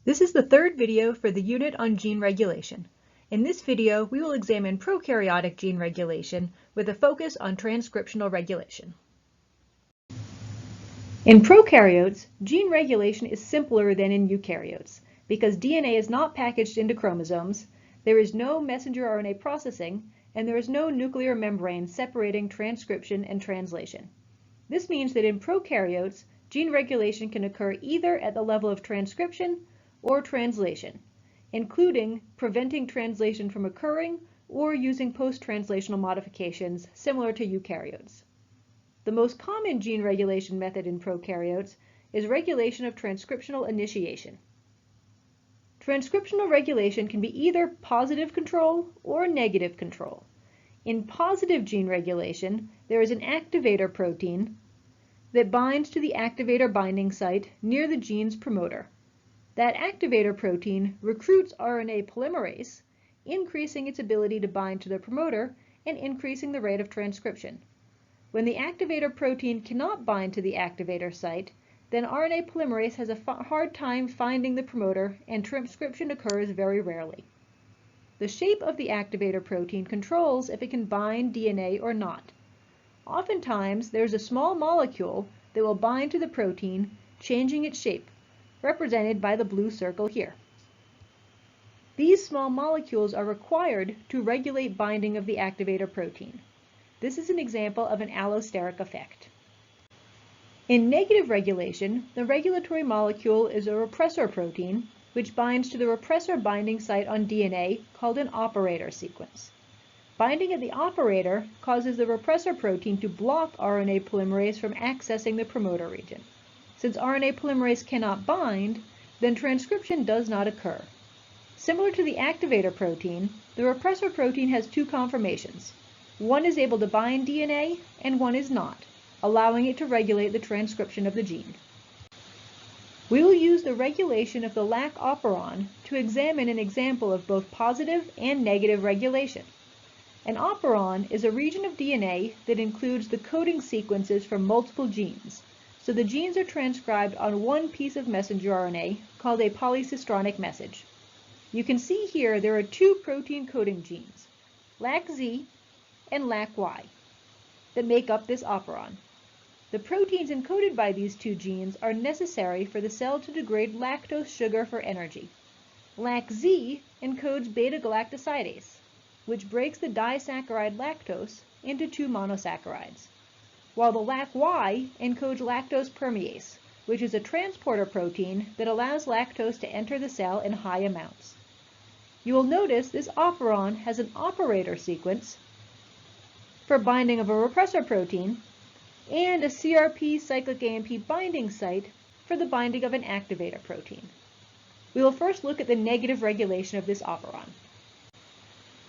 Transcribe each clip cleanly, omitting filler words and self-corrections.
This is the third video for the unit on gene regulation. In this video, we will examine prokaryotic gene regulation with a focus on transcriptional regulation. In prokaryotes, gene regulation is simpler than in eukaryotes because DNA is not packaged into chromosomes, there is no messenger RNA processing, and there is no nuclear membrane separating transcription and translation. This means that in prokaryotes, gene regulation can occur either at the level of transcription or translation, including preventing translation from occurring or using post-translational modifications similar to eukaryotes. The most common gene regulation method in prokaryotes is regulation of transcriptional initiation. Transcriptional regulation can be either positive control or negative control. In positive gene regulation, there is an activator protein that binds to the activator binding site near the gene's promoter. That activator protein recruits RNA polymerase, increasing its ability to bind to the promoter and increasing the rate of transcription. When the activator protein cannot bind to the activator site, then RNA polymerase has a hard time finding the promoter and transcription occurs very rarely. The shape of the activator protein controls if it can bind DNA or not. Oftentimes, there's a small molecule that will bind to the protein, changing its shape, represented by the blue circle here. These small molecules are required to regulate binding of the activator protein. This is an example of an allosteric effect. In negative regulation, the regulatory molecule is a repressor protein, which binds to the repressor binding site on DNA called an operator sequence. Binding at the operator causes the repressor protein to block RNA polymerase from accessing the promoter region. Since RNA polymerase cannot bind, then transcription does not occur. Similar to the activator protein, the repressor protein has two conformations. One is able to bind DNA and one is not, allowing it to regulate the transcription of the gene. We will use the regulation of the lac operon to examine an example of both positive and negative regulation. An operon is a region of DNA that includes the coding sequences for multiple genes. So the genes are transcribed on one piece of messenger RNA called a polycistronic message. You can see here there are two protein coding genes, LAC-Z and LAC-Y, that make up this operon. The proteins encoded by these two genes are necessary for the cell to degrade lactose sugar for energy. LAC-Z encodes beta-galactosidase, which breaks the disaccharide lactose into two monosaccharides, while the LAC-Y encodes lactose permease, which is a transporter protein that allows lactose to enter the cell in high amounts. You will notice this operon has an operator sequence for binding of a repressor protein and a CRP cyclic AMP binding site for the binding of an activator protein. We will first look at the negative regulation of this operon.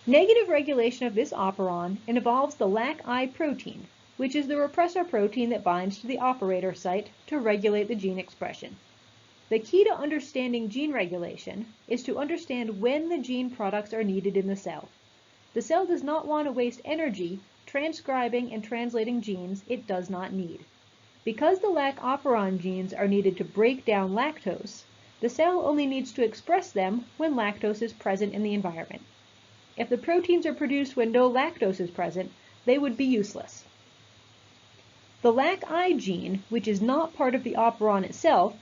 Negative regulation of this operon involves the LAC-I protein, which is the repressor protein that binds to the operator site to regulate the gene expression. The key to understanding gene regulation is to understand when the gene products are needed in the cell. The cell does not want to waste energy transcribing and translating genes it does not need. Because the lac operon genes are needed to break down lactose, the cell only needs to express them when lactose is present in the environment. If the proteins are produced when no lactose is present, they would be useless. The LAC-I gene, which is not part of the operon itself,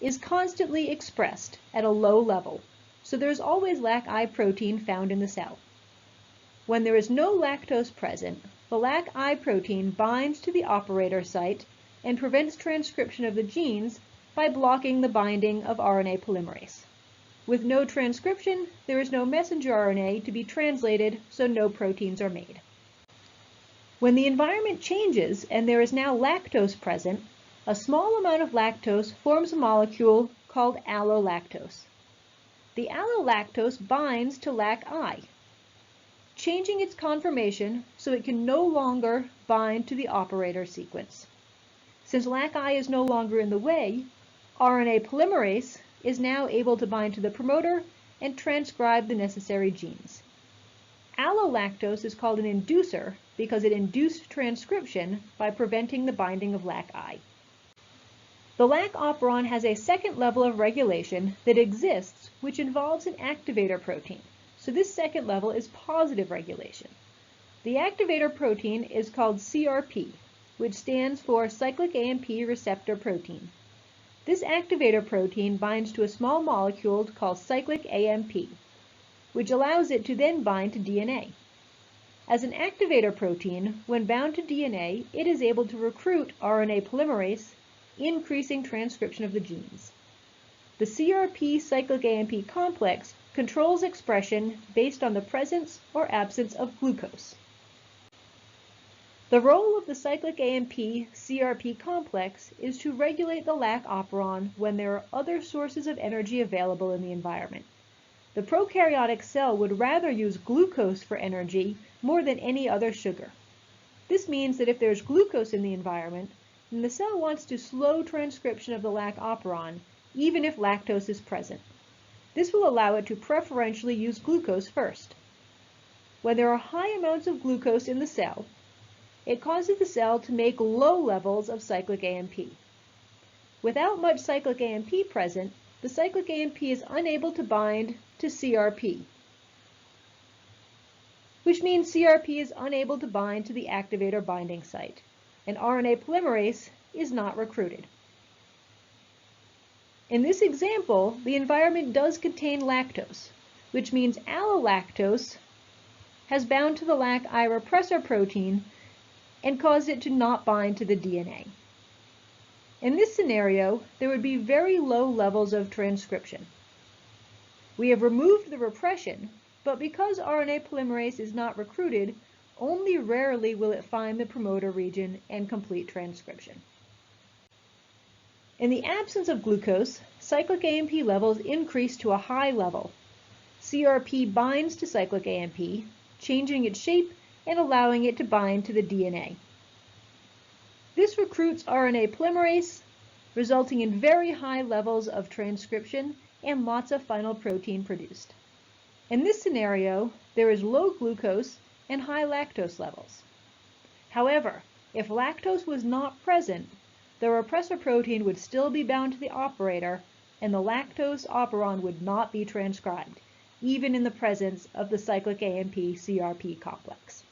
is constantly expressed at a low level, so there's always LAC-I protein found in the cell. When there is no lactose present, the LAC-I protein binds to the operator site and prevents transcription of the genes by blocking the binding of RNA polymerase. With no transcription, there is no messenger RNA to be translated, so no proteins are made. When the environment changes and there is now lactose present, a small amount of lactose forms a molecule called allolactose. The allolactose binds to LAC-I, changing its conformation so it can no longer bind to the operator sequence. Since LAC-I is no longer in the way, RNA polymerase is now able to bind to the promoter and transcribe the necessary genes. Allolactose is called an inducer because it induced transcription by preventing the binding of LAC-I. The lac operon has a second level of regulation that exists, which involves an activator protein. So this second level is positive regulation. The activator protein is called CRP, which stands for cyclic AMP receptor protein. This activator protein binds to a small molecule called cyclic AMP, which allows it to then bind to DNA. As an activator protein, when bound to DNA, it is able to recruit RNA polymerase, increasing transcription of the genes. The CRP cyclic AMP complex controls expression based on the presence or absence of glucose. The role of the cyclic AMP CRP complex is to regulate the lac operon when there are other sources of energy available in the environment. The prokaryotic cell would rather use glucose for energy more than any other sugar. This means that if there's glucose in the environment, then the cell wants to slow transcription of the lac operon, even if lactose is present. This will allow it to preferentially use glucose first. When there are high amounts of glucose in the cell, it causes the cell to make low levels of cyclic AMP. Without much cyclic AMP present, the cyclic AMP is unable to bind to CRP, which means CRP is unable to bind to the activator binding site, and RNA polymerase is not recruited. In this example, the environment does contain lactose, which means allolactose has bound to the lac-I repressor protein and caused it to not bind to the DNA. In this scenario, there would be very low levels of transcription. We have removed the repression, but because RNA polymerase is not recruited, only rarely will it find the promoter region and complete transcription. In the absence of glucose, cyclic AMP levels increase to a high level. CRP binds to cyclic AMP, changing its shape and allowing it to bind to the DNA. This recruits RNA polymerase, resulting in very high levels of transcription and lots of final protein produced. In this scenario, there is low glucose and high lactose levels. However, if lactose was not present, the repressor protein would still be bound to the operator, and the lactose operon would not be transcribed, even in the presence of the cyclic AMP CRP complex.